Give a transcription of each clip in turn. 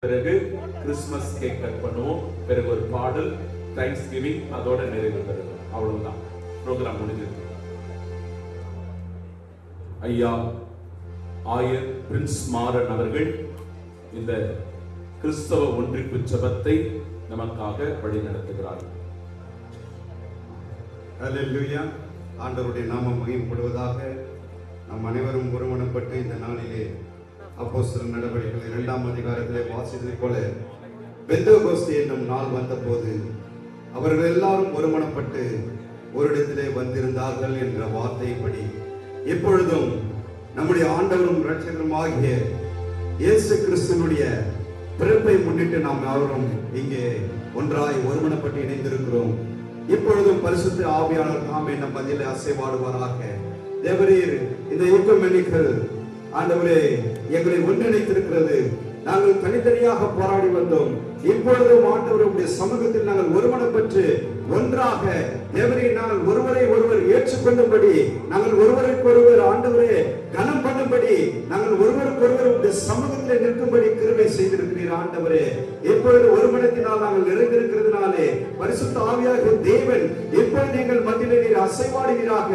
பிறகு Christmas cake cut பண்ணுவோம். பிறகு ஒரு பாடல், தேங்க்ஸ் கிவிங், அதோட நிறைவு பெறுவோம். அவ்வளவுதான், ப்ரோக்ராம் முடிஞ்சது. ஐயா ஆயர் பிரின்ஸ் மாறன் அவர்கள் இந்த கிறிஸ்தவ ஒன்றிப்பு ஜெபத்தை நமக்காக வழி நடத்துகிறார்கள். அல்லேலூயா. ஆண்டவருடைய நாமம் மகிமைப்படுவதாக. நாம் அனைவரும் ஒருமனப்பட்டு இந்த நாளிலே அப்போஸ்தலர் நடவடிக்கைகள் 2ஆம் அதிகாரத்திலே வாசித்ததை போல பெந்தெகோஸ்தே என்னும் நாள் வந்தபோது அவர்கள் எல்லாரும் ஒருமனப்பட்டு ஒரு இடத்திலே வந்திருந்தார்கள் என்ற வார்த்தைப்படி இப்பொழுதும் நம்முடைய ஆண்டவரும் இரட்சகரும் ஆகிய இயேசு கிறிஸ்துவினுடைய பிறப்பை முன்னிட்டு நாம் யாவரும் இங்கே ஒன்றாய் ஒருமனப்பட்டு இணைந்திருக்கிறோம். இப்பொழுதும் பரிசுத்த ஆவியானவர் தாமே நம் மத்தியிலே அசைவாடுவாராக. தேவரீர் இந்த ஈக்குமெனிக்கல் ஆண்டவரே எங்களை ஒன்றிணைத்திருக்கிறது. நாங்கள் தனித்தனியாக போராடி வந்தோம். இப்பொழுதும் ஆண்டவருடைய சமூகத்தில் நாங்கள் ஒருமனப்பட்டு ஒன்றாக தேவரே நாங்கள் ஒருவரை ஒருவர் ஏற்றுக்கொள்ளும்படி, நாங்கள் ஒருவருக்கு ஒருவர் ஆண்டவரே கனம் பண்ணும்படி, நாங்கள் ஒருவருக்கு ஒருவர் உடைய சமூகத்தில் நிற்கும்படி கிருபை செய்திருக்கிறீர் ஆண்டவரே. இப்பொழுது ஒருமனத்தினால் நாங்கள் நிறைந்திருக்கிறதுனாலே பரிசுத்த ஆவியாக தேவன் இப்பொழுது எங்கள் மத்தியிலே நீர் அசைவாடுவீராக.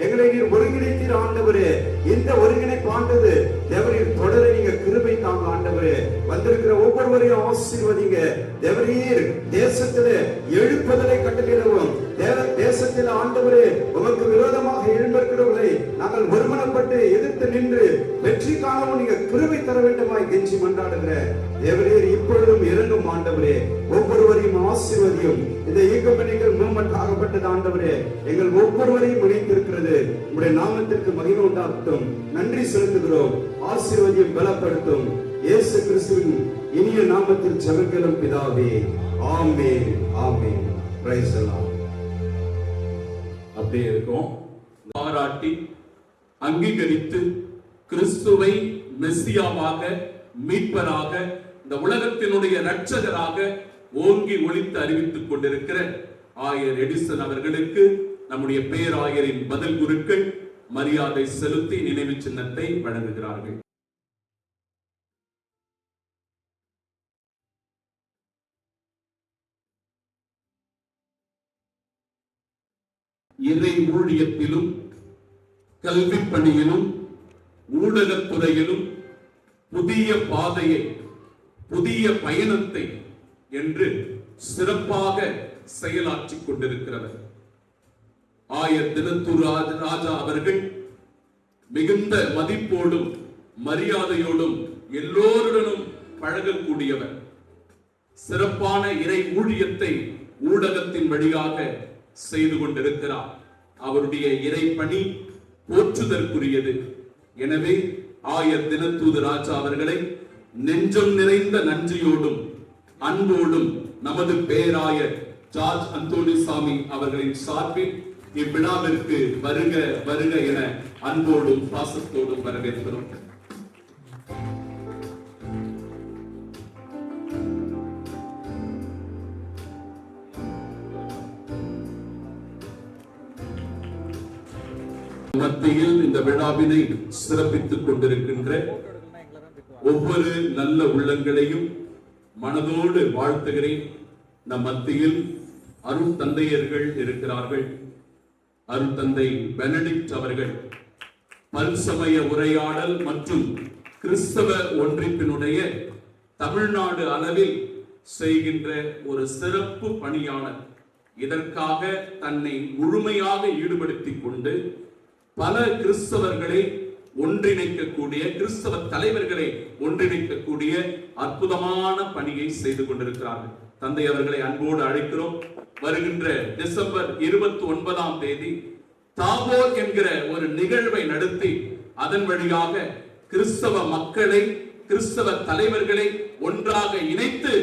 எங்களை நீர் ஒருங்கிணைத்தீர் ஆண்டவரே. இந்த ஒருங்கிணைப்பு ஆண்டது தேவரீர் தொடர நீங்க கிருபை தாங்க ஆண்டவரே. வந்திருக்கிற ஒவ்வொருவரையும் ஆசீர்வதிங்க தேவரீர். தேசத்திலே எழுப்புதலை கட்டளையிடவும், தேசத்தில் ஆண்டவரே உமக்கு விரோதமாக எழும்பிருக்கிறவர்களை நாங்கள் ஒருமனப்பட்டு எதிர்த்து நின்று வெற்றி காணவும் நீங்க கிருபை தர வேண்டுமாய் கெஞ்சி மன்றாடுகிற தேவரீர் இப்பொழுதும் இறங்கும் ஆண்டவரே. ஒவ்வொருவரையும் ஆசீர்வதியும். இந்த ஈக்குமெனிக்கல் மூவ்மெண்ட் ஆகப்பட்டது ஆண்டவரே எங்கள் ஒவ்வொருவரையும் இணைத்திருக்கிறது. உங்களுடைய நாமத்திற்கு மகிமை உண்டாகட்டும். நன்றி செலுத்துகிறோம். ஆசீர்வதியும், பலப்படுத்தும். இயேசு கிறிஸ்துவின் இனிய நாமத்தில் ஜெபங்களும் பிதாவே. ஆமென், ஆமென். Praise the Lord. அப்படியே இருக்கும். பாராட்டி அங்கீகரித்து கிறிஸ்துவை மெசியாவாக, மீட்பராக, இந்த உலகத்தினுடைய இரட்சகராக ஓங்கி ஒலித்து அறிவித்துக் கொண்டிருக்கிற ஆயர் எடிசன் அவர்களுக்கு நம்முடைய பேராயரின் பதில் குருக்கள் மரியாதை செலுத்தி நினைவு சின்னத்தை வழங்குகிறார்கள். இறை ஊழியத்திலும், கல்வி பணியிலும், ஊடகத்துறையிலும் புதிய பாதையை, புதிய பயணத்தை என்று சிறப்பாக செயலாற்றிக் கொண்டிருக்கிறவர் ஆயர் தினத்தூர் ராஜா அவர்கள் மிகுந்த மதிப்போடும் மரியாதையோடும் எல்லோருடனும் பழகக்கூடியவர். சிறப்பான இறை ஊழியத்தை ஊடகத்தின் வழியாக செய்து கொண்டிருக்கிறார். அவருடைய இறை பணி போற்றுதற்குரியது. எனவே ஆயர் தினத்தூது ராஜா அவர்களை நெஞ்சம் நிறைந்த நன்றியோடும் அன்போடும் நமது பேராயர் ஜார்ஜ் அந்தோணிசாமி அவர்களின் சார்பில் இவ்விழாவிற்கு வருக வருக என அன்போடும் பாசத்தோடும் வரவேற்கிறோம். மத்தியில் இந்த விழாவினை சிறப்பித்துக் கொண்டிருக்கின்ற ஒவ்வொரு நல்ல உள்ளங்களையும் மனதோடு வாழ்த்துகிறேன். நம் மத்தியில் அருட்தந்தையர்கள் இருக்கிறார்கள். அருட்தந்தை பெனடிக்ட் அவர்கள் பல்சமய உரையாடல் மற்றும் கிறிஸ்தவ ஒன்றிப்பினுடைய தமிழ்நாடு அளவில் செய்கின்ற ஒரு சிறப்பு பணியாளர். இதற்காக தன்னை முழுமையாக ஈடுபடுத்திக் கொண்டு பல கிறிஸ்தவர்களை ஒன்றிணைக்கக்கூடிய, கிறிஸ்தவ தலைவர்களை ஒன்றிணைக்கக்கூடிய அற்புதமான பணியை செய்து கொண்டிருக்கிறார்கள். தந்தை அவர்களை அன்போடு அழைக்கிறோம். வருகின்ற டிசம்பர் 29ஆம் தேதி தாபோர் என்கிற ஒரு நிகழ்வை நடத்தி அதன் வழியாக கிறிஸ்தவ மக்களை, கிறிஸ்தவ தலைவர்களை ஒன்றாக இணைத்து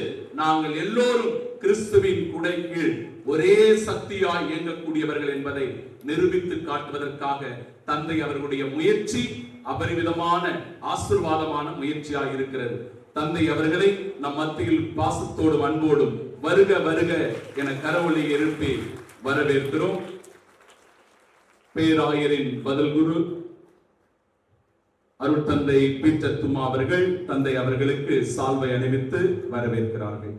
நாங்கள் எல்லோரும் கிறிஸ்துவின் குடை கீழ் ஒரே சக்தியாய் இயங்கக்கூடியவர்கள் என்பதை நிரூபித்து காட்டுவதற்காக தந்தை அவர்களுடைய முயற்சி அபரிவிதமான ஆசீர்வாதமான முயற்சியாக இருக்கிறது. தந்தை அவர்களை நம் மத்தியில் பாசத்தோடும் அன்போடும் வருக வருக என கரவொலி எழுப்பி வரவேற்கிறோம். பேராயரின் பதில் குரு அருள் தந்தை பீட்டர் தும்மா அவர்கள் தந்தை அவர்களுக்கு சால்வை அணிவித்து வரவேற்கிறார்கள்.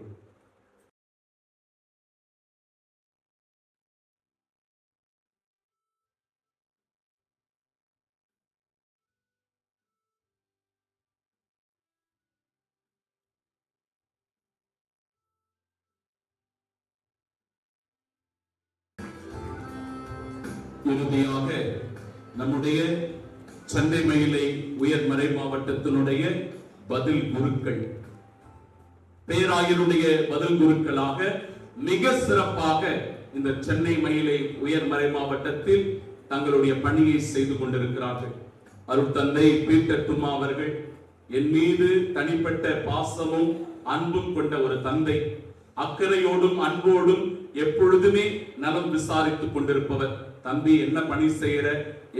இறுதியாக நம்முடைய சென்னை மயிலை உயர்மறை மாவட்டத்தினுடைய பதில் குருக்கள், பேராயருடைய பதில் குருக்களாக மிக சிறப்பாக இந்த சென்னை மயிலை உயர்மறை மாவட்டத்தில் தங்களுடைய பணியை செய்து கொண்டிருக்கிறார்கள். அருட்தந்தை பீட்டர் தும்மா அவர்கள் என் மீது தனிப்பட்ட பாசமும் அன்பும் கொண்ட ஒரு தந்தை, அக்கறையோடும் அன்போடும் எப்பொழுதுமே நலம் விசாரித்துக் கொண்டிருப்பவர். தம்பி என்ன பணி செய்யற,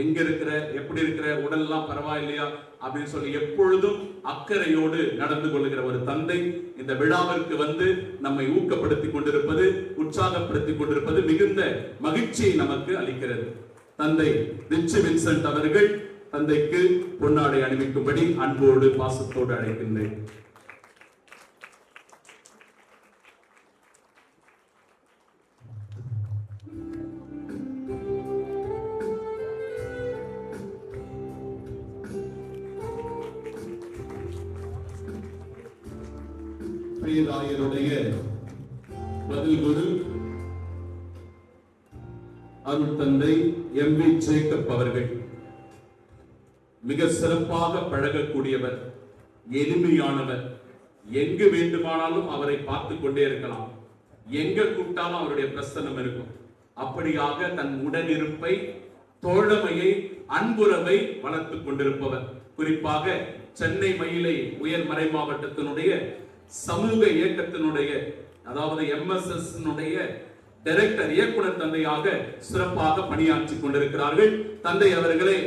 எங்க இருக்கிற, எப்படி இருக்கிற, உடல்லாம் பரவாயில்லையா அப்படின்னு சொல்லி எப்பொழுதும் அக்கறையோடு நடந்து கொள்ளுகிற ஒரு தந்தை இந்த விழாவிற்கு வந்து நம்மை ஊக்கப்படுத்திக் கொண்டிருப்பது, உற்சாகப்படுத்திக் கொண்டிருப்பது மிகுந்த மகிழ்ச்சியை நமக்கு அளிக்கிறது. தந்தை ரிச்சி வின்சென்ட் அவர்கள் தந்தைக்கு பொன்னாடை அணிவிக்கும்படி அன்போடு பாசத்தோடு அழைக்கின்றேன். பேராயருடைய பதில் குரு அருள் தந்தை எம்.வி. ஜேக்கப் அவர்கள் மிக சிறப்பாக பழகக்கூடியவர், எளிமையானவர். எங்கு வேண்டுமானாலும் அவரை பார்த்து கொண்டே இருக்கலாம், எங்க கூப்பிட்டாலும் அவருடைய பிரசன்னம் இருக்கும். அப்படியாக தன் உடனிருப்பை, தோழமையை, அன்புறவை வளர்த்துக் கொண்டிருப்பவர். குறிப்பாக சென்னை மயிலை உயர்மறை மாவட்டத்தினுடைய சமூக இயக்கத்தினுடைய, அதாவது MSS டைரக்டர், இயக்குனர் தந்தையாக சிறப்பாக பணியாற்றிக் கொண்டிருக்கிறார்கள். தந்தை அவர்களே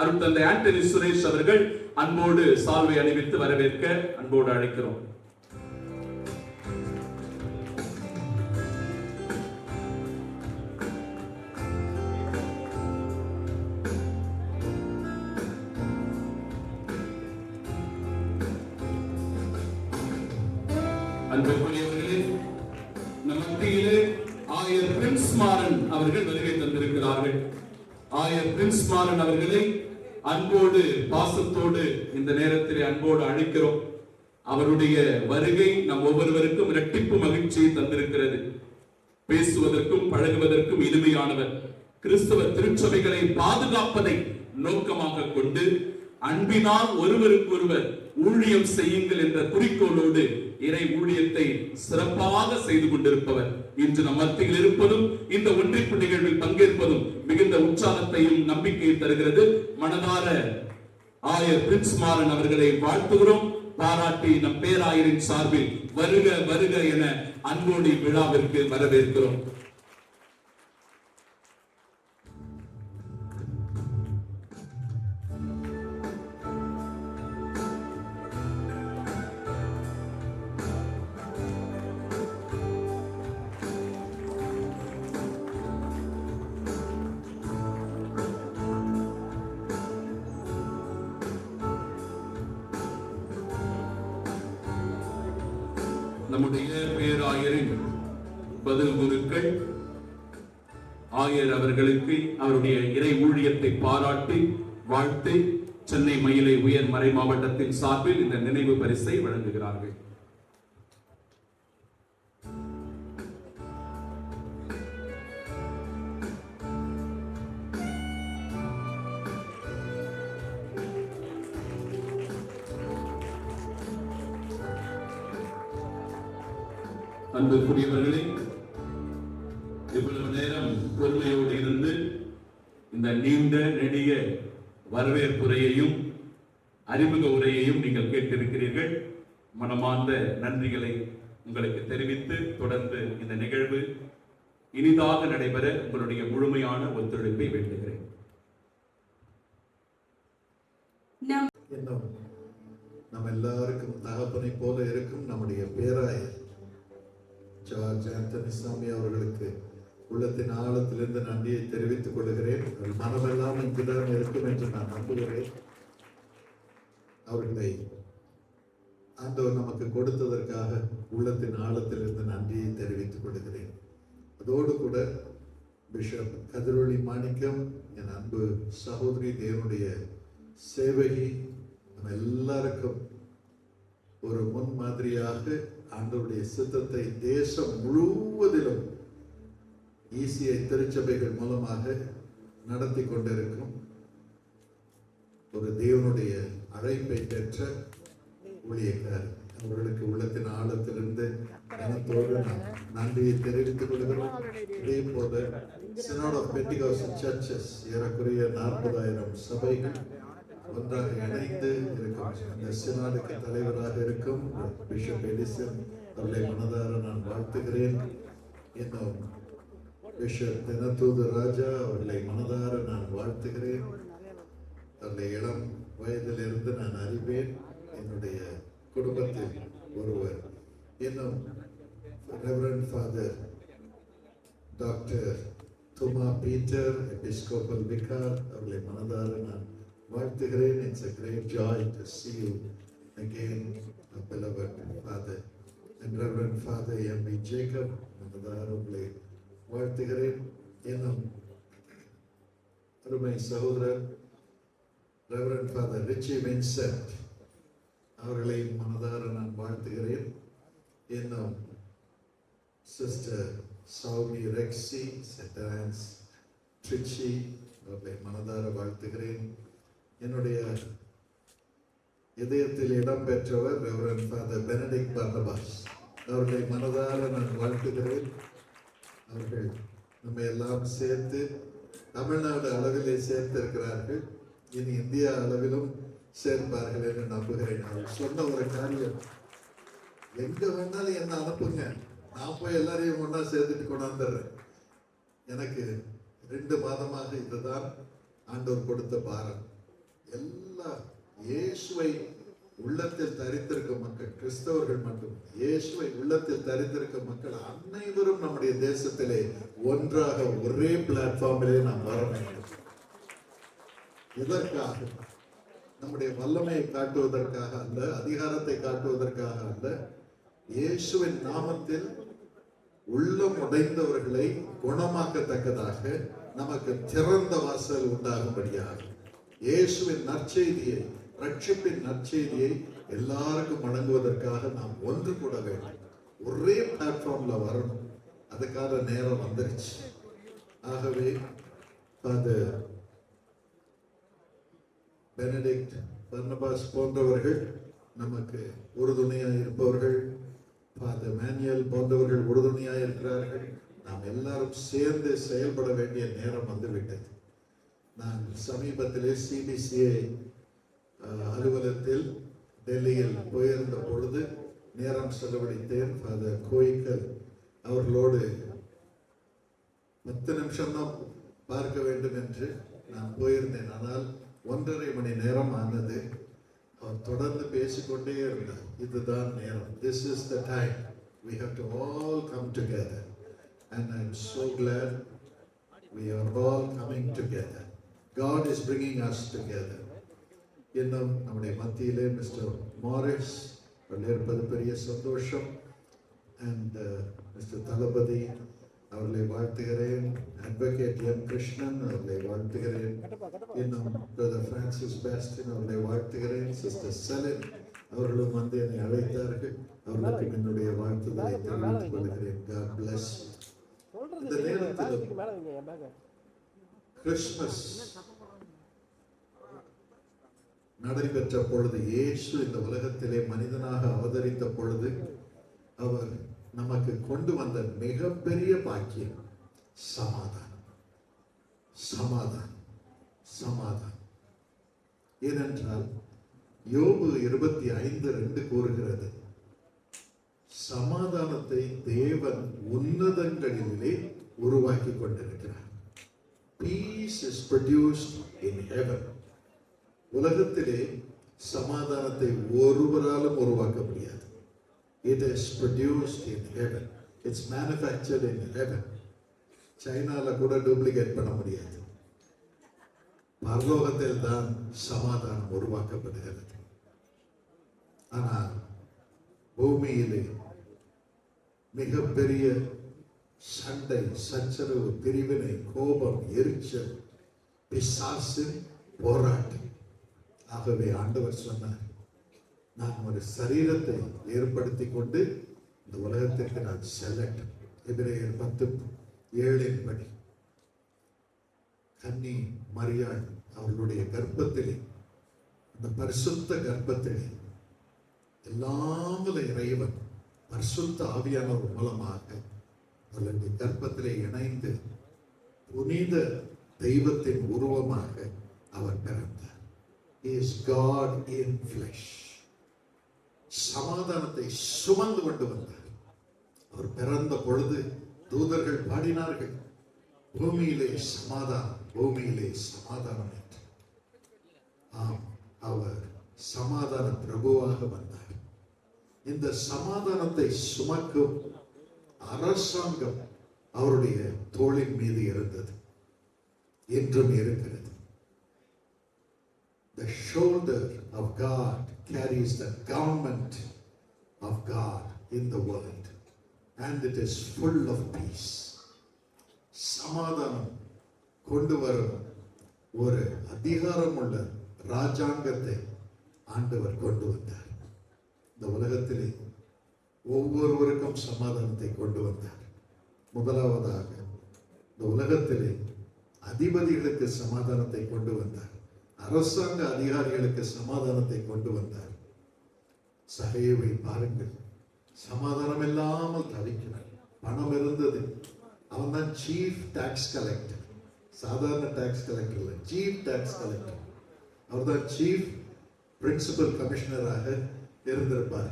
அருட்தந்தை ஆண்டனி சுரேஷ் அவர்கள் அன்போடு சால்வை அணிவித்து வரவேற்க அன்போடு அழைக்கிறோம். அன்புக்குரியவர்களே, நம் மத்தியிலே ஆயர் பிரின்ஸ் மாறன் அவர்கள் வருகை தந்திருக்கிறார்கள். ஆயர் பிரின்ஸ் மாறன் அவர்களை அன்போடு பாசத்தோடு இந்த நேரத்திலே அன்போடு அழைக்கிறோம். அவருடைய வருகை நம் ஒவ்வொருவருக்கும் இரட்டிப்பு மகிழ்ச்சியை தந்திருக்கிறது. பேசுவதற்கும் பழகுவதற்கும் இனிமையானவர். கிறிஸ்தவ திருச்சபைகளை பாதுகாப்பதை நோக்கமாக கொண்டு அன்பினால் ஒருவருக்கு ஒருவர் ஊழியம் செய்யுங்கள் என்ற குறிக்கோளோடு இறை ஊழியத்தை சிறப்பாக செய்து கொண்டிருப்பவர். இன்று நம் மத்தியில் இருப்பதும் இந்த ஒன்றிப்பு நிகழ்வில் பங்கேற்பதும் மிகுந்த உற்சாகத்தையும் நம்பிக்கையை தருகிறது. மனதார ஆயர் பிரின்ஸ் மாறன் அவர்களை வாழ்த்துகிறோம். பாராட்டி நம் பேராயரின் சார்பில் வருக வருக என அன்போடு விழாவிற்கு வரவேற்கிறோம். நம்முடைய பேராயரின் பதில் குருக்கள் ஆயர் அவர்களுக்கு அவருடைய இறை ஊழியத்தை பாராட்டி வாழ்த்து சென்னை மயிலை உயர் மறை மாவட்டத்தின் சார்பில் இந்த நினைவு பரிசை வழங்குகிறார்கள். அன்புக்குரியவர்களே, இவ்வளவு நேரம் பொறுமையோடு இருந்து இந்த நீண்ட நெடிய வரவேற்புரையையும் அறிமுக உரையையும் நீங்கள் கேட்டிருக்கிறீர்கள். மனமார்ந்த நன்றிகளை உங்களுக்கு தெரிவித்து தொடர்ந்து இந்த நிகழ்வு இனிதாக நடைபெற உங்களுடைய முழுமையான ஒத்துழைப்பை வேண்டுகிறேன். நம்ம எல்லாருக்கும் தகப்பனை போல இருக்கும் நம்முடைய பேராயர் ஜார்ஜ் ஆண்டனி சாமி அவர்களுக்கு உள்ளத்தின் ஆழத்திலிருந்து நன்றியை தெரிவித்துக் கொள்கிறேன். மனமெல்லாம் இங்குதான் இருக்கும் என்று நான் நம்புகிறேன். அவர்களை ஆண்டவர் நமக்கு கொடுத்ததற்காக உள்ளத்தின் ஆழத்திலிருந்து நன்றியை தெரிவித்துக் கொள்கிறேன். அதோடு கூட பிஷப் கதிரொளி மாணிக்கம், என் அன்பு சகோதரி, தேவனுடைய சேவகி, நம்ம எல்லாருக்கும் ஒரு முன்மாதிரியாக ஆண்டவருடைய சித்தத்தை தேசம் முழுவதிலும் ECI திருச்சபைகள் மூலமாக நடத்தி கொண்டிருக்கும் ஒரு தேவனுடைய அழைப்பை பெற்ற ஊழியக்காரர். அவர்களுக்கு உள்ளத்தின் ஆழத்திலிருந்து மனத்தோடு நான் நன்றியை தெரிவித்துக் கொள்கிறோம். இதே போல சினாட் ஆஃப் பெண்டிகாஸ்டல் சர்ச்சஸ், ஏறக்குறைய 40,000 சபைகள் ஒன்றாக இணைந்து இருக்கும். அந்த சினாடுக்கு தலைவராக இருக்கும் பிஷப் எடிசன் அவர்களை மனதார நான் வாழ்த்துகிறேன். இன்னும் பிஷப் தினத்தூது ராஜா அவர்களை மனதார நான் வாழ்த்துகிறேன். அவர்களை இளம் வயதிலிருந்து நான் அறிவேன், என்னுடைய குடும்பத்தில் ஒருவர். இன்னும் ரெவரண்ட் ஃபாதர் டாக்டர் துமா பீட்டர், எபிஸ்கோபல் விகார், அவர்களை மனதார நான் வாழ்த்துகிறேன். It's a great joy to see you again, beloved father. And Reverend Father M.V. Jacob, மனதார உங்களை வாழ்த்துகிறேன். இன்னும் அருமை சகோதரர் ரெவரண்ட் ஃபாதர் ரிச்சி வின்சென்ட், அவர்களை மனதார நான் வாழ்த்துகிறேன். இன்னும் சிஸ்டர் சௌமி ரெக்ஸி, செட்டான்ஸ் ட்ரிச்சி, அவர்களை மனதார வாழ்த்துகிறேன். என்னுடைய இதயத்தில் இடம் பெற்றவர் ரெவரண்ட் ஃபாதர் பெனடிக்ட் பர்னபாஸ், அவர்களை மனதார நான் வாழ்த்துகிறேன். அவர்கள் நம்ம எல்லாம் சேர்த்து தமிழ்நாடு அளவிலே சேர்த்திருக்கிறார்கள். இனி இந்தியா அளவிலும் சேர்ப்பார்கள் என்று நம்புகிறேன். அவர் சொன்ன ஒரு காரியம், எங்க வேணாலும் என்ன அனுப்புங்க, நான் போய் எல்லாரையும் ஒன்னா சேர்த்துட்டு கொண்டாந்துடுறேன். எனக்கு 2 மாதமாக இதுதான் ஆண்டவர் கொடுத்த பாரம். எல்லா இயேசுவை உள்ளத்தில் தரித்திருக்கும் மக்கள், கிறிஸ்தவர்கள் மட்டும் இயேசுவை உள்ளத்தில் தரித்திருக்கும் மக்கள் அனைவரும் நம்முடைய தேசத்திலே ஒன்றாக ஒரே பிளாட்ஃபார்மிலே நாம் வர வேண்டும். இதற்காக நம்முடைய வல்லமையை காட்டுவதற்காக அல்ல, அதிகாரத்தை காட்டுவதற்காக அல்ல, இயேசுவின் நாமத்தில் உள்ளம் உடைந்தவர்களை குணமாக்கத்தக்கதாக நமக்கு திறந்த வாசல் உண்டாகும்படியாக இயேசுவின் நற்செய்தியை, ரட்சிப்பின் நற்செய்தியை எல்லாருக்கும் வழங்குவதற்காக நாம் ஒன்று கூட வேண்டும். ஒரே பிளாட்ஃபார்ம்ல வரணும். அதுக்கான நேரம் வந்துருச்சு. ஆகவே ஃபாதர் பெனடிக்ட் பர்னபாஸ் போன்றவர்கள் நமக்கு உறுதுணையாக இருப்பவர்கள், ஃபாதர் மேனுவல் போன்றவர்கள் உறுதுணையாக இருக்கிறார்கள். நாம் எல்லாரும் சேர்ந்து செயல்பட வேண்டிய நேரம் வந்துவிட்டது. நான் சமீபத்திலே CBCA அலுவலகத்தில் டெல்லியில் போயிருந்த பொழுது நேரம் செலவழித்தேன். ஃபாதர் கோயிக்கல் அவர்களோடு 10 நிமிஷம் தான் பார்க்க வேண்டும் என்று நான் போயிருந்தேன். ஆனால் 1.5 மணி நேரம் ஆனது. அவர் தொடர்ந்து பேசிக்கொண்டே இருந்தார். இதுதான் நேரம். This is the time. We have to all come together. And I'm so glad we are all coming together. God is bringing us together. இன்னும் நம்முடைய மத்தியிலே மிஸ்டர் மாரிஸ் இருப்பது பெரிய சந்தோஷம். அண்ட் மிஸ்டர் தளபதி அவர்களை வாழ்த்துகிறேன். அட்வொகேட் எம் கிருஷ்ணன் அவர்களை வாழ்த்துகிறேன். இன்னும் பிரதர் பிரான்சிஸ் பேஸ்டின் அவர்களை வாழ்த்துகிறேன். சிஸ்டர் செலின் அவர்களும் வந்து என்னை அழைத்தார்கள். அவர்களுக்கு என்னுடைய வாழ்த்துதலை தெரிவித்துக் கொள்கிறேன். God bless you. இந்த நேரத்தில் கிறிஸ்துமஸ் நடைபெற்ற பொழுது, இயேசு இந்த உலகத்திலே மனிதனாக அவதரித்த பொழுது அவர் நமக்கு கொண்டு வந்த மிகப்பெரிய பாக்கியம் சமாதானம். சமாதானம், சமாதானம். ஏனென்றால் யோபு 25:2 கூறுகிறது, சமாதானத்தை தேவன் உன்னதங்களிலே உருவாக்கி கொண்டிருக்கிறார். Peace is produced in heaven. உலகத்திலே சமாதானத்தை ஒருவராலும் உருவாக்க முடியாது. It is produced in heaven. It's manufactured in heaven. சைனால கூட டூப்ளிகேட் பண்ண முடியாது. பரலோகத்தில் தான் சமாதானம் உருவாக்கப்படுகிறது. பூமியிலே மிகப்பெரிய சண்டை, சச்சரவு, பிரிவினை, கோபம், எரிச்சல், பிசாசு, போராட்டம். ஆகவே ஆண்டவர் சொன்னார், நான் ஒரு சரீரத்தை ஏற்படுத்தி கொண்டு இந்த உலகத்திற்கு நான் செல்லட்டும். எபிரேயர் 10:7 படி கன்னி மரியாள் அவர்களுடைய கர்ப்பத்திலே, அந்த பரிசுத்த கர்ப்பத்திலே எல்லாமல இறைவன் பரிசுத்த ஆவியானவர் மூலமாக அவர்களுடைய கர்ப்பத்திலே இணைந்து புனித தெய்வத்தின் உருவமாக அவர் பிறந்தார். He is God in flesh. சமாதானத்தை சுமந்து கொண்டு வந்தார். அவர் பிறந்த பொழுது தூதர்கள் பாடினார்கள், பூமியிலே சமாதானம், பூமியிலே சமாதானம் என்று. ஆம், அவர் சமாதான பிரபுவாக வந்தார். இந்த சமாதானத்தை சுமக்கும் அரசாங்கம் அவருடைய தோளின் மீது இருந்தது, என்றும் இருக்கிறது. The shoulder of God carries the government of God in the world, and it is full of peace. சமாதானம் கொண்டு வரும் ஒரு அதிகாரமுள்ள ராஜாங்கத்தை ஆண்டவர் கொண்டு வந்தார். இந்த உலகத்திலே ஒவ்வொருவருக்கும் சமாதானத்தை கொண்டு வந்தார். முதலாவதாக இந்த உலகத்திலே அதிபதிகளுக்கு சமாதானத்தை கொண்டு வந்தார். அரசாங்க அதிகாரிகளுக்கு சமாதானத்தை கொண்டு வந்தார். சகையை பாருங்கள், சமாதானம் இல்லாமல் தவிக்கிறார். பணம் இருந்தது, அவன் தான் சீஃப் டாக்ஸ் கலெக்டர். சாதாரண டாக்ஸ் கலெக்டர் இல்லை, சீஃப் டாக்ஸ் கலெக்டர். அவர் தான் சீஃப் பிரின்சிபல் கமிஷனராக இருந்திருப்பார்,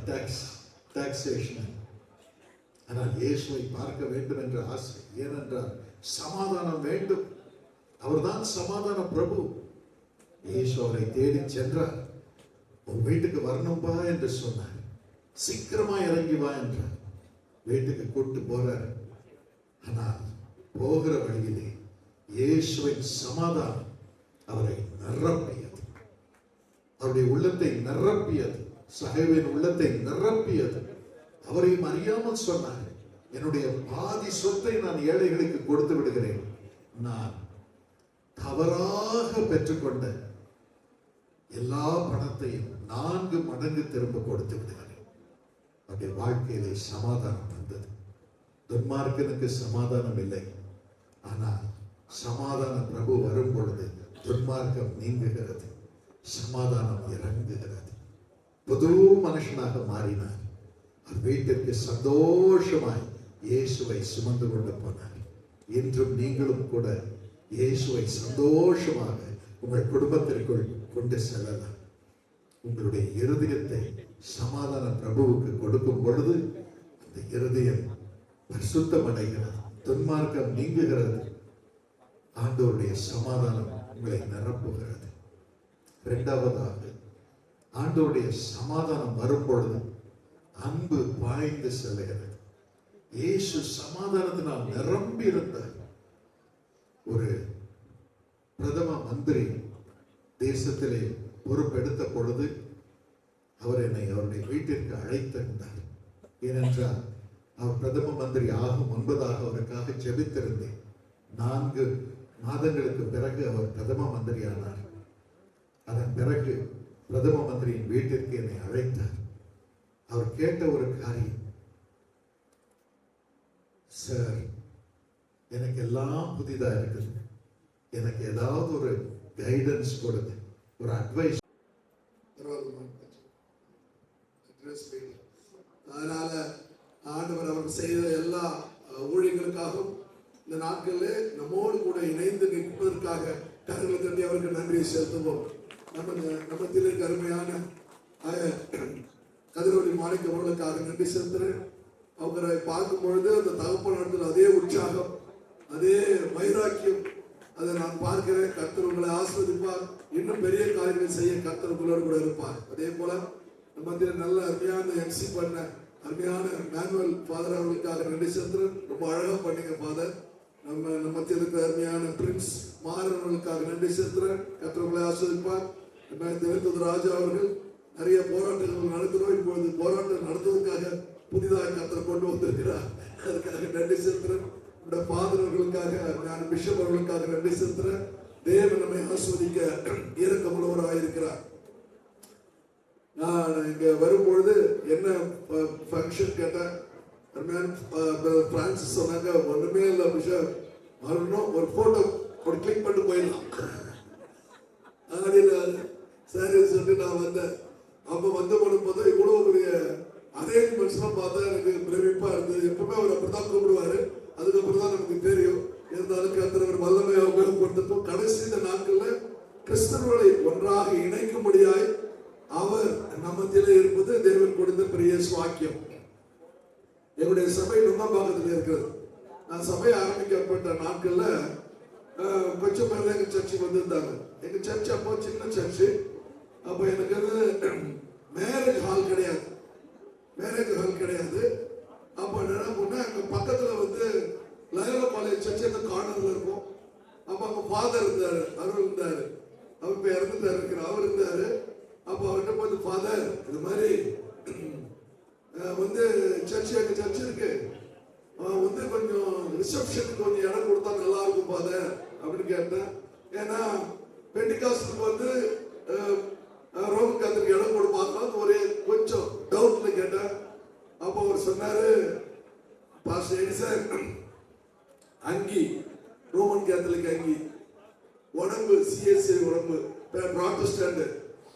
டாக்ஸேஷன். ஆனால் இயேசுவை பார்க்க வேண்டும் என்ற ஆசை. ஏனென்றால் சமாதானம் வேண்டும். அவர்தான் சமாதான பிரபு. இயேசு அவரை தேடி சென்றார். உன் வீட்டுக்கு வரணும்பா என்று சொன்னார். சீக்கிரமா இறங்கி வா என்றார். வீட்டுக்கு கூட்டு போறார். ஆனால் போகிற வழியிலே இயேசுவின் சமாதானம் அவரை நிரப்பியது. அவருடைய உள்ளத்தை நிரப்பியது. சகைவின் உள்ளத்தை நிரப்பியது. அவரையும் அறியாமல் சொன்னார், என்னுடைய பாதி சொத்தை நான் ஏழைகளுக்கு கொடுத்து விடுகிறேன். நான் தவறாக பெற்றுக்கொண்ட எல்லா பணத்தையும் 4 மடங்கு திரும்ப கொடுத்து விடுகிறேன். அவருடைய வாழ்க்கையிலே சமாதானம் வந்தது. துன்மார்க்கனுக்கு சமாதானம் இல்லை. ஆனால் சமாதான பிரபு வரும் பொழுது துன்மார்க்கம் நீங்குகிறது, சமாதானம் இறங்குகிறது. புது மனுஷனாக மாறினார். அவர் வீட்டிற்கு சந்தோஷமாய் இயேசுவை சுமந்து கொண்டு போனார். இன்றும் நீங்களும் கூட இயேசுவை சந்தோஷமாக உங்கள் குடும்பத்திற்குள் கொண்டு செல்லலாம். உங்களுடைய இருதயத்தை சமாதான பிரபுவுக்கு கொடுக்கும் பொழுது அந்த இருதயம் பரிசுத்தம் அடைகிறது, துன்மார்க்கம் நீங்குகிறது, ஆண்டவருடைய சமாதானம் உங்களை நிரப்புகிறது. இரண்டாவதாக, ஆண்டவருடைய சமாதானம் வரும் பொழுது அன்பு பாய்ந்து செல்லுகிறது. இயேசு சமாதானத்தினால் நிரம்பி இருந்தார். ஒரு பிரதம மந்திரி தேசத்திலே பொறுப்பெடுத்த பொழுது அவர் என்னை அவருடைய வீட்டிற்கு அழைத்திருந்தார். ஏனென்றால் அவர் பிரதம மந்திரி ஆகும் முன்பதாக அவருக்காக ஜெபித்திருந்தேன். 4 மாதங்களுக்கு பிறகு அவர் பிரதம மந்திரி ஆனார். அதன் பிறகு பிரதம மந்திரியின் வீட்டிற்கு என்னை அழைத்தார். அவர் கேட்ட ஒரு காரியம், சார், எனக்கு எல்லாம் புதிதா இருக்குது, எனக்கு ஏதாவது ஒரு கைடன்ஸ் கொடுங்க, ஒரு அட்வைஸ். அதனால ஆண்டவர் அவர் செய்த எல்லா ஊழியர்களுக்காகவும் இந்த நாட்களில் நம்மோடு கூட இணைந்து நிற்பதற்காக கரங்களை தட்டி அவருக்கு நன்றியை செலுத்துவோம். நம்ம திரு அருமையான கதிரொலி மாணிக்க அவர்களுக்காக நன்றி செலுத்துறேன். அவரை பார்க்கும் பொழுது அந்த தகப்பன் இடத்துல அதே உற்சாகம், அதே வைராக்கியம் அதை நான் பார்க்கிறேன். கர்த்தர் உங்களை ஆசீர்வதிப்பார். இன்னும் பெரிய காரியங்கள் செய்ய கர்த்தர் உங்களோடு கூட இருப்பார். அதே போல நம்ம நல்ல அருமையான எம்சி பண்ண அருமையான மேனுவல் ஃபாதர் அவர்களுக்காக நன்றி செலுத்துறேன். ரொம்ப அழகா பண்ணீங்க ஃபாதர். நம்ம இருக்கிற அருமையான பிரின்ஸ் மாறவர்களுக்காக நன்றி செலுத்துறேன். கர்த்தர் உங்களை ஆசீர்வதிப்பார். ராஜா அவர்கள் நிறைய போராட்டங்கள் நடத்துறோம். இப்பொழுது போராட்டம் நடத்துவதற்காக புதிதாக கர்த்தர் கொண்டு வந்திருக்கிறார். அதுக்காக நன்றி செலுத்துறேன். இந்த பாதர்களுக்காக, நான் பிஷப் அவர்களுக்காக நன்றி செலுத்துறேன். தேவன் நம்மை ஆஸ்வதிக்க இரக்கமுள்ளவராக இருக்கிறார். நான் இங்க வரும்பொழுது என்ன ஃபங்க்ஷன் கேட்டேன். பிரான்சிஸ் சொன்னாங்க, ஒண்ணுமே இல்லை பிஷப், வரணும் ஒரு போட்டோ ஒரு கிளிக் பண்ணிட்டு போயிடலாம் அப்படின்னு. சரி சொல்லிட்டு நான் வந்தேன். அப்ப வந்து போது இவ்வளவு பெரிய அரேஞ்ச்மெண்ட்ஸ்லாம் பார்த்தா எனக்கு பிரமிப்பா இருந்தது. எப்பவுமே அவர் அப்படித்தான் கூப்பிடுவாரு. அதுக்கப்புறம் தான் நமக்கு தெரியும். இருந்தாலும் கர்த்தர் வல்லமை உபயோகப்படுத்தட்டும். கடைசி இந்த நாட்கள்ல கிறிஸ்தவர்களை ஒன்றாக இணைக்கும்படியாய் அவர் நம்மத்திலே இருப்பது தேவன் கொடுத்த பெரிய சுவாக்கியம். எங்களுடைய சபை நுங்கம்பாக்கத்தில் இருக்கிறது. நான் சபை ஆரம்பிக்கப்பட்ட நாட்கள்ல கொஞ்சம் பேர் எங்க சர்ச்சுக்கு வந்திருந்தாங்க. எங்க சர்ச் அப்போ சின்ன சர்ச்சு. அப்போ எனக்கு வந்து மேரேஜ் ஹால் கிடையாது. அப்போ என்ன பண்ண, அங்க பக்கத்துல வந்து லயோலா காலேஜ் சர்ச் அந்த கார்னர்ல இருக்கும். அப்ப அங்க ஃபாதர் இருந்தாரு, அவர் இருந்தாரு. அவர் இப்ப இறந்துட்டாரு, அவர் இருந்தாரு. அப்போ அவர்கிட்ட போய், ஃபாதர் இது மாதிரி வந்து எங்க சர்ச் இருக்கு, வந்து கொஞ்சம் ரிசப்ஷனுக்கு கொஞ்சம் இடம் கொடுத்தா நல்லா இருக்கும் ஃபாதர் அப்படின்னு கேட்டேன். ஏன்னா பெண்டிகாஸ்டுக்கு வந்து ரோமன் கேத்தலிக் இடம் கொடுப்பாங்க ஒரே கொஞ்சம் டவுட்ல கேட்டேன். அப்போ அவர் சொன்னாரு, பாஸ்டர் எடிசன், அங்கி ரோமன் கேத்தலிக் அங்கி, உடம்பு சிஎஸ்ஐ உடம்பு, ப்ராட்டஸ்டன்ட்,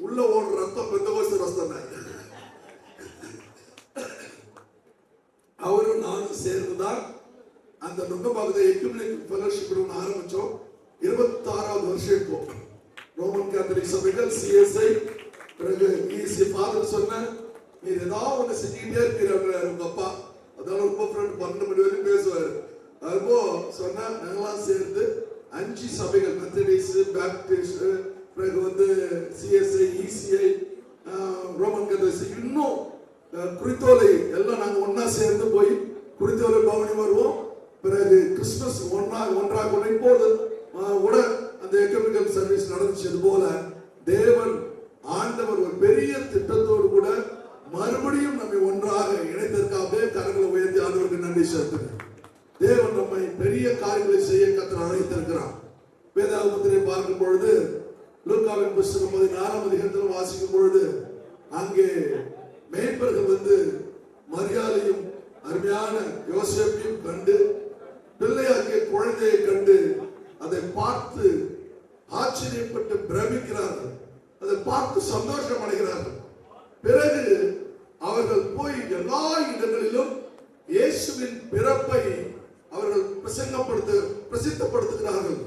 உள்ள ஓடுற ரத்தம் பெந்தகோஸ்து ரத்தம் தான். அவரும் நானும் சேர்ந்துதான் அந்த நுங்கம்பாக்கத்தை எக்குமெனிக் ஃபெலோஷிப் ஆரம்பிச்சோம். 26வது வருஷம் இப்போ. ரோமன் கேத்தலிக் சபைகள், சிஎஸ்ஐ, பிறகு இசி ஃபாதர் சொன்ன, நீர் ஏதாவது ஒன்று செஞ்சுக்கிட்டே இருக்கிறாரு உங்க அப்பா. அதனால ரொம்ப ஃப்ரெண்ட் 12 மணி வரைக்கும் பேசுவாரு. அப்போ சொன்னா நாங்களாம் சேர்ந்து 5 சபைகள், மெத்தடிஸ்ட், பேப்டிஸ்ட், பிறகு வந்து சிஎஸ்ஐ, இசிஐ, ரோமன் கேத்தலிக், இன்னும் குறித்தோலை எல்லாம் நாங்க ஒன்னா சேர்ந்து போய் குறித்தோலை பவனி வருவோம். பிறகு கிறிஸ்துமஸ் ஒன்றாக இப்போது கூட அந்த எக்கனாமிக்கல் சர்வீஸ் நடந்துச்சு போல தேவன் ஆண்டவர் ஒரு பெரிய திட்டத்தோடு கூட மறுபடியும் நம்மை ஒன்றாக இணைத்ததற்காகவே கரங்களை உயர்த்தி ஆண்டவருக்கு நன்றி செலுத்துகிறேன். தேவன் நம்மை பெரிய காரியங்களை செய்ய கர்த்தர் அழைத்திருக்கிறார். வேதாகமத்திலே பார்க்கும் பொழுது லூக்காவின் புத்தகம் 16ஆம் அதிகாரத்தில் வாசிக்கும் பொழுது அங்கே மேய்ப்பர்கள் வந்து மரியாதையும் அருமையான யோசேப்பையும் கண்டு பிள்ளையாகிய குழந்தையை கண்டு அதை பார்த்து ஆச்சரியப்பட்டு பிரமிக்கிறார்கள். அதை பார்த்து சந்தோஷம் அடைகிறார்கள். பிறகு அவர்கள் போய் எல்லா இடங்களிலும் இயேசுவின் பிறப்பை அவர்கள் பிரசித்தப்படுத்துகிறார்கள்.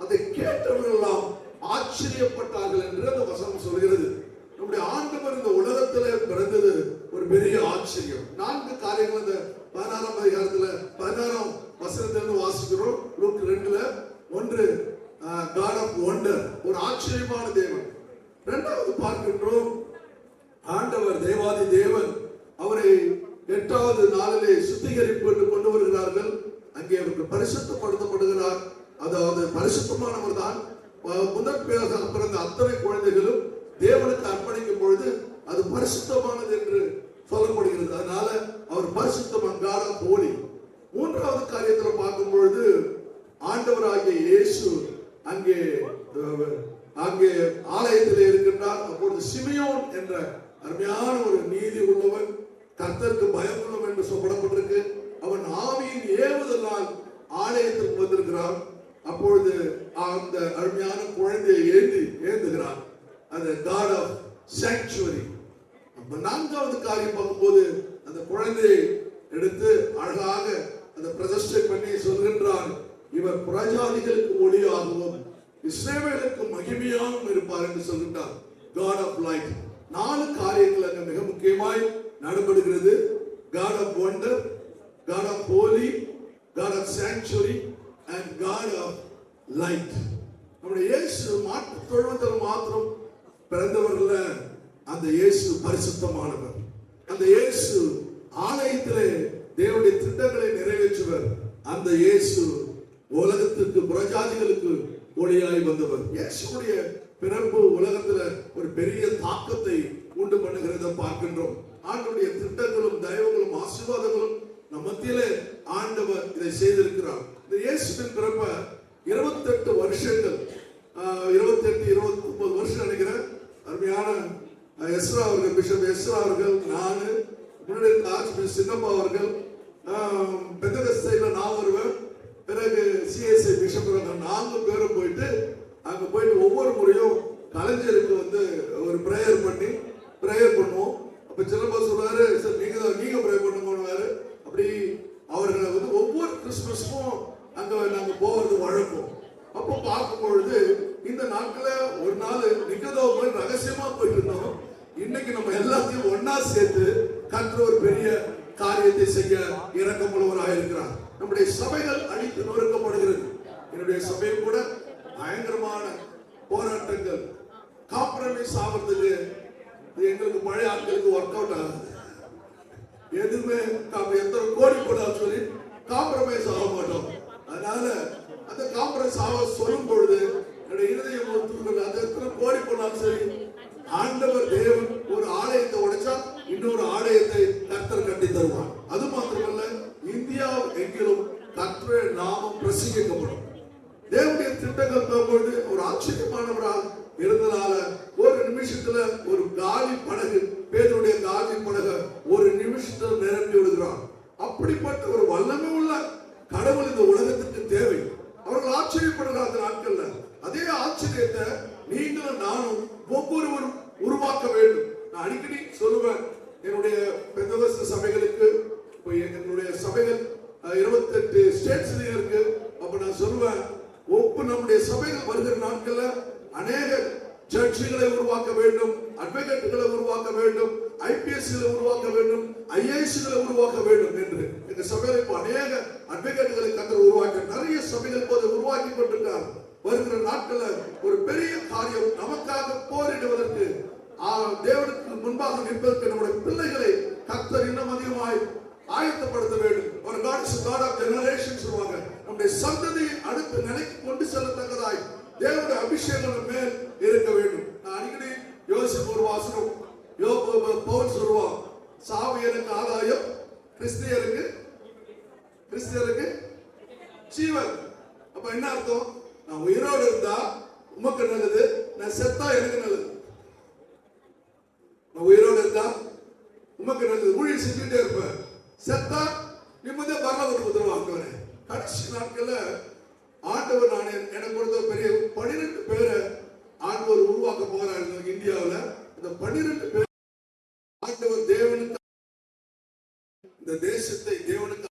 அதை கேட்டவர்கள் எல்லாம் ஆச்சரியப்பட்டார்கள் என்று அந்த வசனம் சொல்கிறது. நம்முடைய ஆண்டவர் இந்த உலகத்திலே பிறந்தது ஒரு பெரிய ஆச்சரியம். 4 காரியங்கள் இந்த 16ஆம் அதிகாரத்துல 16ஆம் வசனத்திலிருந்து வாசிக்கிறோம். லூக் 2ல ஒன்று காட் ஆஃப் வண்டர், ஒரு ஆச்சரியமான தேவன். இரண்டாவது பார்க்கின்றோம், ஆண்டவர் தேவாதி தேவன் அவரை 8வது நாளிலே சுத்திகரிப்பு என்று கொண்டு வருகிறார்கள். அங்கே அவருக்கு பரிசுத்தப்படுத்தப்படுகிறார். அதாவது பரிசுத்தமானவர் தான். முதற் பிறந்த அத்தனை குழந்தைகளும் தேவனுக்கு அர்ப்பணிக்கும் பொழுது அது பரிசுத்தமானது என்று சொல்லப்படுகிறது. அதனால அவர் பரிசுத்தமான God of holy. மூன்றாவது காரியத்தில் பார்க்கும் பொழுது ஆண்டவராகிய இயேசு அங்கே ஆலயத்தில் இருக்கின்றார். அப்பொழுது சிமியோன் என்ற அருமையான ஒரு நீதி உள்ளவன், கர்த்தருக்கு பயமுள்ளவன் என்று சொல்லப்பட்டிருக்கு. அவன் ஆவியின் ஏவுதலால் ஆலயத்திற்கு வந்திருக்கிறான். அப்பொழுது அந்த அருமையான குழந்தையை ஏந்துகிறார். அது God of sanctuary. 4வது காரியம் பார்க்கும்போது அந்த குழந்தையை எடுத்து அழகாக அந்த பிரதிஷ்டை பண்ணி சொல்கின்றார், இவர் புறஜாதிகளுக்கு ஒளியாகவும் இஸ்ரவேலுக்கு மகிமையாகவும் இருப்பார் என்று சொல்கின்றார். God of light. 4 காரியங்கள் அங்க மிக முக்கியமாய் நடைபெறுகிறது. God of wonder, God of holy, God of sanctuary and God of light. நம்முடைய இயேசு மாட்டு தொழுவத்தில் மாத்திரம் பிறந்தவர்கள, அந்த இயேசு பரிசுத்தமானவர். அந்த இயேசு ஆலயத்திலே தேவனுடைய திட்டங்களை நிறைவேற்றுவர். அந்த இயேசு உலகத்திற்கு புறஜாதிகளுக்கு ஒளியாய் வந்தவர். இயேசுடைய பிறப்பு உலகத்துல ஒரு பெரிய தாக்கத்தை உண்டு பண்ணுகிறத பார்க்கின்றோம். ஆண்டவருடைய திட்டங்களும் தயவுகளும் ஆசீர்வாதங்களும் நம் மத்தியிலே ஆண்டவர் இதை செய்திருக்கிறார். இந்த இயேசுவின் பிறப்ப 28 வருஷங்கள் 29 வருஷம் நினைக்கிறேன். அருமையான எஸ்ரா அவர்கள், பிஷப் எஸ்ரா அவர்கள், நான் முன்னாடி ஆர்ச் சின்னப்பா அவர்கள், பெந்தகஸ்தையில நான் வருவேன், பிறகு சிஎஸ்ஐ பிஷப் நான்கு பேரும் போயிட்டு அங்க போயிட்டு ஒவ்வொரு முறையும் கலைஞருக்கு வந்து ஒரு பிரேயர் பண்ணுவோம். அப்ப சின்னப்பா சொல்றாரு, சார் நீங்க ப்ரே பண்ணுவாரு. அப்படி அவர்களை வந்து ஒவ்வொரு கிறிஸ்துமஸ்க்கும் அங்க நாங்க போவது வழக்கம். அப்போ பார்க்கும் பொழுது இந்த நாட்கள ஒரு நாள் நிக்கதோம ரகசியமா போயிட்டு இருந்தோம். இன்னைக்கு நம்ம எல்லாத்தையும் ஒன்னா சேர்த்து கர்த்தர் ஒரு பெரிய காரியத்தை செய்ய இரக்கமுள்ளவராக இருக்கிறார். நம்முடைய சபைகள் அழித்து நொறுக்கப்படுகிறது. என்னுடைய சபையில் கூட பயங்கரமான போராட்டங்கள், காம்ப்ரமைஸ் ஆகிறதுக்கு எங்களுக்கு பழைய ஆட்களுக்கு ஒர்க் அவுட் ஆகுது. எதுவுமே எத்தனை கோடி போட்டாலும் சொல்லி காம்ப்ரமைஸ் ஆக மாட்டோம். அதனால அந்த காம்ப்ரமைஸ் ஆக சொல்லும் பொழுது என்னுடைய இதயம் அது எத்தனை கோடி போனாலும் சரி, ஆண்டவர் தேவன் ஒரு ஆலயத்தை உடைச்சா இன்னொரு ஆலயத்தை கர்த்தர் கட்டி தருவார். அது மாத்திரமல்ல, இந்தியா எங்கிலும் கர்த்தருடைய நாமம் பிரசங்கிக்கப்படும். தேவனுடைய திட்டங்கள் பார்க்கும்போது ஒரு ஆச்சரியமானவரால் இருந்ததால ஒரு நிமிஷத்துல ஒரு காலி படகு, பேதுருடைய காலி படகு ஒரு நிமிஷத்தில் நிரம்பி விடுகிறார். அப்படிப்பட்ட ஒரு வல்லமை உள்ள கடவுள் இந்த உலகத்துக்கு தேவை. அவர்கள் ஆச்சரியப்படுகிற அந்த நாட்கள்ல அதே ஆச்சரியத்தை நீங்களும் நானும் ஒவ்வொருவரும் உருவாக்க வேண்டும். நான் அடிக்கடி சொல்லுவேன், என்னுடைய பெந்தகோஸ்து சபைகளுக்கு, என்னுடைய சபைகள் 28 ஸ்டேட்ஸ்ல இருக்கு. அப்ப நான் சொல்லுவேன், நம்முடைய சபைகள் வருகிற நாட்கள்ல அநேக ஜட்ஜிகளை உருவாக்க வேண்டும், அட்வொகேட்டுகளை உருவாக்க வேண்டும், ஐபிஎஸ்களை உருவாக்க வேண்டும், ஐஏஎஸ்களை உருவாக்க வேண்டும் என்று எங்க சபையில் இப்போ அநேக அட்வொகேட்டுகளை கர்த்தர் உருவாக்க நிறைய சபைகள் போது உருவாக்கி கொண்டிருக்கிறார். வருகிற நாட்கள்ல ஒரு பெரிய காரியம் நமக்காக போரிடுவதற்கு, தேவனுக்கு முன்பாக நிற்பதற்கு நம்முடைய பிள்ளைகளை கர்த்தர் இன்னும் அதிகமாய் ஆயத்தப்படுத்த வேண்டும். ஒரு God is God of generations சொல்வாங்க. நம்முடைய சந்ததியை அடுத்த நிலைக்கு கொண்டு செல்லத்தக்கதாய் தேவனுடைய அபிஷேகம் மேல் இருக்க வேண்டும். நான் அடிக்கடி யோசிப்பு ஒரு வாசனம், பவுல் சொல்லுவான், சாவியனுக்கு ஆதாயம், கிறிஸ்தியருக்கு ஜீவன். அப்ப என்ன அர்த்தம்? நான் உயிரோடு இருந்தா உமக்கு நல்லது, நான் செத்தா எனக்கு நல்லது. நான் உயிரோடு இருந்தா உமக்கு நல்லது, ஊழியர் செஞ்சுட்டே இருப்பேன். செத்தா நிம்மதியா பரலோகத்துக்கு உத்தரவாக்குவேன். கடைசி நாட்கள்ல ஆண்டவர் நான் எனக்கு கொடுத்த பெரிய 12 பேரை ஆண்டவர் உருவாக்க போறாரு இந்தியாவில். அந்த 12 பேர் ஆண்டவர் தேவனுக்கு, இந்த தேசத்தை தேவனுக்கு